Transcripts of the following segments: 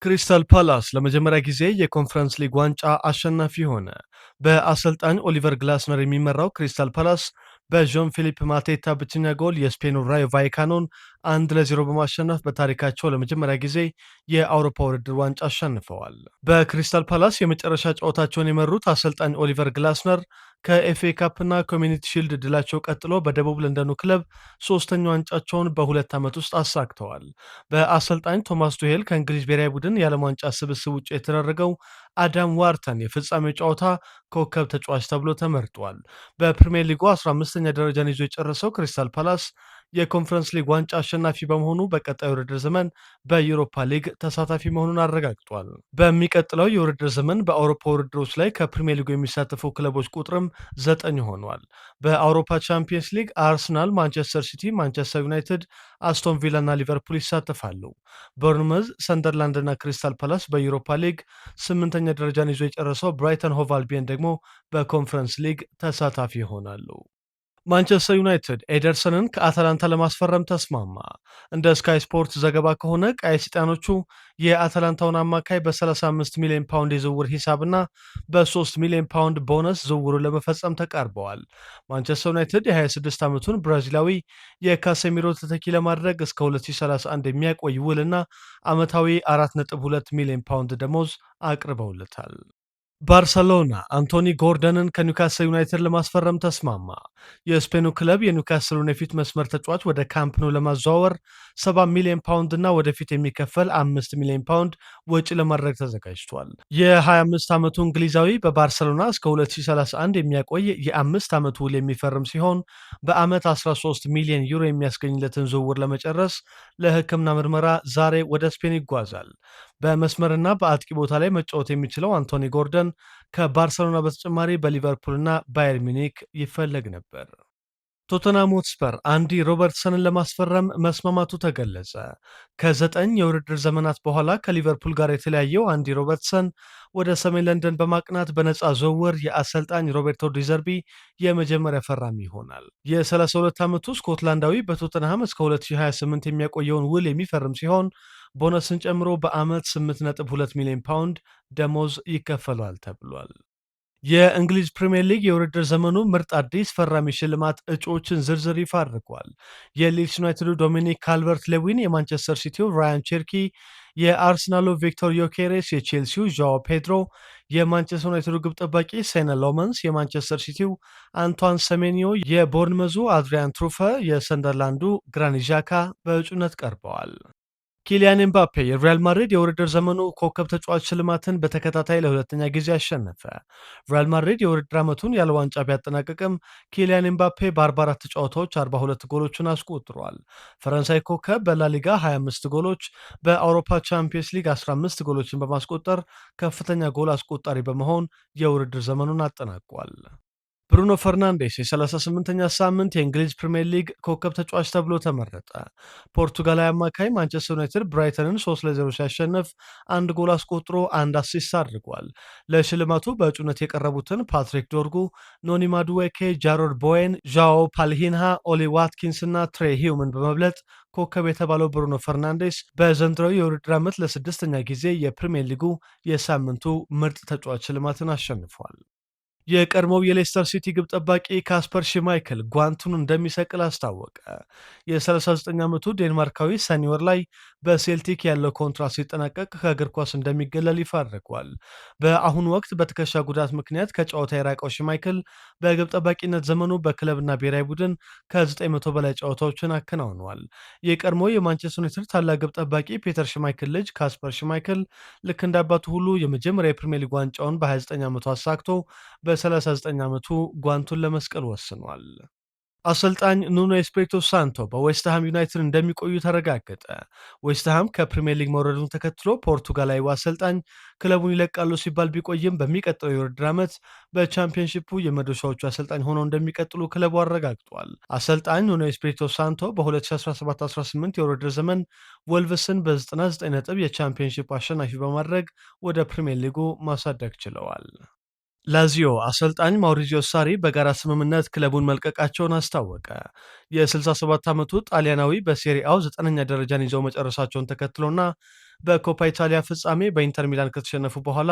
ክሪስታል ፓላስ ለመጀመሪያ ጊዜ የኮንፈረንስ ሊግ ዋንጫ አሸናፊ ሆነ። በአሰልጣኝ ኦሊቨር ግላስነር የሚመራው ክሪስታል ፓላስ በዦን ፊሊፕ ማቴታ ብቸኛ ጎል የስፔኑ ራዮ ቫይካኖን 1-0 በማሸነፍ በታሪካቸው ለመጀመሪያ ጊዜ የአውሮፓ ውድድር ዋንጫ አሸንፈዋል። በክሪስታል ፓላስ የመጨረሻ ጨዋታቸውን የመሩት አሰልጣኝ ኦሊቨር ግላስነር ከኤፍኤ ካፕና ኮሚኒቲ ሺልድ ድላቸው ቀጥሎ በደቡብ ለንደኑ ክለብ ሶስተኛ ዋንጫቸውን በሁለት ዓመት ውስጥ አሳክተዋል። በአሰልጣኝ ቶማስ ቱሄል ከእንግሊዝ ብሔራዊ ቡድን የዓለም ዋንጫ ስብስብ ውጭ የተደረገው አዳም ዋርተን የፍጻሜው ጨዋታ ኮከብ ተጫዋች ተብሎ ተመርጧል። በፕሪምየር ሊጉ 15ኛ ደረጃን ይዞ የጨረሰው ክሪስታል ፓላስ የኮንፈረንስ ሊግ ዋንጫ አሸናፊ በመሆኑ በቀጣዩ ውድድር ዘመን በዩሮፓ ሊግ ተሳታፊ መሆኑን አረጋግጧል። በሚቀጥለው የውድድር ዘመን በአውሮፓ ውድድሮች ላይ ከፕሪምየር ሊጉ የሚሳተፉ ክለቦች ቁጥርም 9 ሆኗል። በአውሮፓ ቻምፒየንስ ሊግ አርሰናል፣ ማንቸስተር ሲቲ፣ ማንቸስተር ዩናይትድ፣ አስቶን ቪላ እና ሊቨርፑል ይሳተፋሉ። ቦርንመዝ፣ ሰንደርላንድ እና ክሪስታል ፓላስ በዩሮፓ ሊግ 8ኛ ደረጃን ይዞ የጨረሰው ብራይተን ሆቭ አልቢየን ደግሞ በኮንፈረንስ ሊግ ተሳታፊ ይሆናሉ። ማንቸስተር ዩናይትድ ኤደርሰንን ከአታላንታ ለማስፈረም ተስማማ። እንደ ስካይ ስፖርት ዘገባ ከሆነ ቀይ ሰይጣኖቹ የአታላንታውን አማካይ በ35 ሚሊዮን ፓውንድ የዝውውር ሂሳብና በ3 ሚሊዮን ፓውንድ ቦነስ ዝውውሩን ለመፈጸም ተቃርበዋል። ማንቸስተር ዩናይትድ የ26 ዓመቱን ብራዚላዊ የካሴሚሮ ተተኪ ለማድረግ እስከ 2031 የሚያቆይ ውልና ዓመታዊ 4.2 ሚሊዮን ፓውንድ ደሞዝ አቅርበውለታል። ባርሰሎና አንቶኒ ጎርደንን ከኒውካስል ዩናይትድ ለማስፈረም ተስማማ። የስፔኑ ክለብ የኒውካስሉን የፊት መስመር ተጫዋች ወደ ካምፕ ኑ ለማዘዋወር 7 ሚሊዮን ፓውንድ እና ወደፊት የሚከፈል 5 ሚሊዮን ፓውንድ ወጪ ለማድረግ ተዘጋጅቷል። የ25 ዓመቱ እንግሊዛዊ በባርሰሎና እስከ 2031 የሚያቆይ የ5 ዓመት ውል የሚፈርም ሲሆን በዓመት 13 ሚሊዮን ዩሮ የሚያስገኝለትን ዝውውር ለመጨረስ ለሕክምና ምርመራ ዛሬ ወደ ስፔን ይጓዛል። በመስመርና በአጥቂ ቦታ ላይ መጫወት የሚችለው አንቶኒ ጎርደን ከባርሰሎና በተጨማሪ በሊቨርፑልና ባየር ሚኒክ ይፈለግ ነበር። ቶተንሃም ሆትስፐር አንዲ ሮበርትሰንን ለማስፈረም መስማማቱ ተገለጸ። ከ9 የውድድር ዘመናት በኋላ ከሊቨርፑል ጋር የተለያየው አንዲ ሮበርትሰን ወደ ሰሜን ለንደን በማቅናት በነፃ ዝውውር የአሰልጣኝ ሮቤርቶ ዲዘርቢ የመጀመሪያ ፈራሚ ይሆናል። የ32 ዓመቱ ስኮትላንዳዊ በቶተንሃም እስከ 2028 የሚያቆየውን ውል የሚፈርም ሲሆን ቦነስን ጨምሮ በዓመት 8.2 ሚሊዮን ፓውንድ ደሞዝ ይከፈሏል ተብሏል። የእንግሊዝ ፕሪምየር ሊግ የውድድር ዘመኑ ምርጥ አዲስ ፈራሚ ሽልማት እጩዎችን ዝርዝር ይፋ አድርጓል። የሊድስ ዩናይትዱ ዶሚኒክ ካልቨርት ሌዊን፣ የማንቸስተር ሲቲው ራያን ቼርኪ፣ የአርሰናሉ ቪክቶር ዮኬሬስ፣ የቼልሲው ዣዋ ፔድሮ፣ የማንቸስተር ዩናይትዱ ግብ ጠባቂ ሴነ ሎመንስ፣ የማንቸስተር ሲቲው አንቷን ሰሜኒዮ፣ የቦርንመዙ አድሪያን ትሩፈ፣ የሰንደርላንዱ ግራኒት ዣካ በእጩነት ቀርበዋል። ኪሊያን ኤምባፔ የሪያል ማድሪድ የውድድር ዘመኑ ኮከብ ተጫዋች ሽልማትን በተከታታይ ለሁለተኛ ጊዜ አሸነፈ። ሪያል ማድሪድ የውድድር ዓመቱን ያለ ዋንጫ ቢያጠናቅቅም ኪሊያን ኤምባፔ በ44 ጨዋታዎች 42 ጎሎችን አስቆጥሯል። ፈረንሳይ ኮከብ በላሊጋ 25 ጎሎች፣ በአውሮፓ ቻምፒየንስ ሊግ 15 ጎሎችን በማስቆጠር ከፍተኛ ጎል አስቆጣሪ በመሆን የውድድር ዘመኑን አጠናቋል። ብሩኖ ፈርናንዴስ የ38ኛ ሳምንት የእንግሊዝ ፕሪምየር ሊግ ኮከብ ተጫዋች ተብሎ ተመረጠ። ፖርቱጋላዊ አማካይ ማንቸስተር ዩናይትድ ብራይተንን 3-0 ሲያሸንፍ አንድ ጎል አስቆጥሮ አንድ አሲስት አድርጓል። ለሽልማቱ በእጩነት የቀረቡትን ፓትሪክ ዶርጉ፣ ኖኒ ማዱዌኬ፣ ጃሮድ ቦዌን፣ ዣኦ ፓልሂንሃ፣ ኦሊ ዋትኪንስ እና ትሬ ሂውመን በመብለጥ ኮከብ የተባለው ብሩኖ ፈርናንዴስ በዘንድሮው የውድድር ዓመት ለስድስተኛ ጊዜ የፕሪምየር ሊጉ የሳምንቱ ምርጥ ተጫዋች ሽልማትን አሸንፏል። የቀድሞው የሌስተር ሲቲ ግብ ጠባቂ ካስፐር ሽማይክል ጓንቱን እንደሚሰቅል አስታወቀ። የ39 ዓመቱ ዴንማርካዊ ሰኔ ወር ላይ በሴልቲክ ያለው ኮንትራት ሲጠናቀቅ ከእግር ኳስ እንደሚገለል ይፋ አድርጓል። በአሁኑ ወቅት በትከሻ ጉዳት ምክንያት ከጨዋታ የራቀው ሽማይክል በግብ ጠባቂነት ዘመኑ በክለብና ብሔራዊ ቡድን ከ900 በላይ ጨዋታዎችን አከናውነዋል። የቀድሞ የማንቸስተር ዩናይትድ ታላቅ ግብ ጠባቂ ፔተር ሽማይክል ልጅ ካስፐር ሽማይክል ልክ እንደ አባቱ ሁሉ የመጀመሪያ የፕሪሚየር ሊግ ዋንጫውን በ29 ዓመቱ አሳክቶ በ39 ዓመቱ ጓንቱን ለመስቀል ወስኗል። አሰልጣኝ ኑኖ ኤስፒሪቶ ሳንቶ በዌስትሃም ዩናይትድ እንደሚቆዩ ተረጋገጠ። ዌስትሃም ከፕሪምየር ሊግ መውረዱን ተከትሎ ፖርቱጋላዊ አሰልጣኝ ክለቡን ይለቃሉ ሲባል ቢቆይም በሚቀጥለው የውድድር ዓመት በቻምፒየንሺፑ የመዶሻዎቹ አሰልጣኝ ሆነው እንደሚቀጥሉ ክለቡ አረጋግጧል። አሰልጣኝ ኑኖ ኤስፒሪቶ ሳንቶ በ2017-18 የውድድር ዘመን ወልቭስን በ99 ነጥብ የቻምፒየንሺፕ አሸናፊ በማድረግ ወደ ፕሪምየር ሊጉ ማሳደግ ችለዋል። ላዚዮ አሰልጣኝ ማውሪዚዮ ሳሪ በጋራ ስምምነት ክለቡን መልቀቃቸውን አስታወቀ። የ67 ዓመቱ ጣሊያናዊ በሴሪአው ዘጠነኛ ደረጃን ይዘው መጨረሳቸውን ተከትሎና በኮፓ ኢታሊያ ፍጻሜ በኢንተር ሚላን ከተሸነፉ በኋላ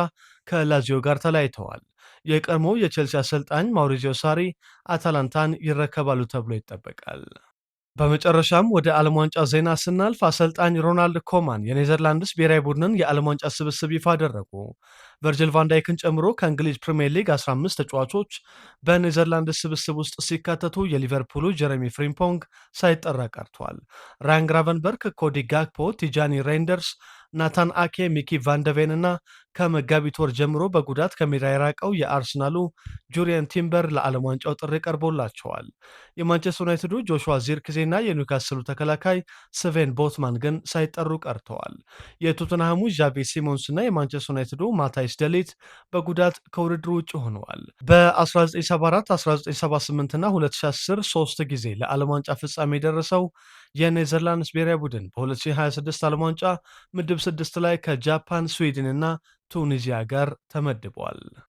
ከላዚዮ ጋር ተለያይተዋል። የቀድሞው የቼልሲ አሰልጣኝ ማውሪዚዮ ሳሪ አታላንታን ይረከባሉ ተብሎ ይጠበቃል። በመጨረሻም ወደ ዓለም ዋንጫ ዜና ስናልፍ አሰልጣኝ ሮናልድ ኮማን የኔዘርላንድስ ብሔራዊ ቡድንን የዓለም ዋንጫ ስብስብ ይፋ አደረጉ። ቨርጅል ቫንዳይክን ጨምሮ ከእንግሊዝ ፕሪምየር ሊግ 15 ተጫዋቾች በኔዘርላንድስ ስብስብ ውስጥ ሲካተቱ የሊቨርፑሉ ጀረሚ ፍሪምፖንግ ሳይጠራ ቀርቷል። ራያን ግራቨንበርክ፣ ኮዲ ጋክፖ፣ ቲጃኒ ሬይንደርስ፣ ናታን አኬ፣ ሚኪ ቫንደቬን እና ከመጋቢት ወር ጀምሮ በጉዳት ከሜዳ የራቀው የአርሰናሉ ጁሪየን ቲምበር ለዓለም ዋንጫው ጥሪ ቀርቦላቸዋል። የማንቸስተር ዩናይትዱ ጆሹዋ ዚርክዜና የኒውካስሉ ተከላካይ ስቬን ቦትማን ግን ሳይጠሩ ቀርተዋል። የቶተንሃሙ ዣቪ ሲሞንስ እና የማንቸስተር ዩናይትዱ ማታይስ ደሊት በጉዳት ከውድድሩ ውጭ ሆነዋል። በ1974፣ 1978 እና 2010 ሶስት ጊዜ ለዓለም ዋንጫ ፍጻሜ የደረሰው የኔዘርላንድስ ብሔራዊ ቡድን በ2026 ዓለም ዋንጫ ምድብ 6 ላይ ከጃፓን፣ ስዊድን እና ቱኒዚያ ጋር ተመድቧል።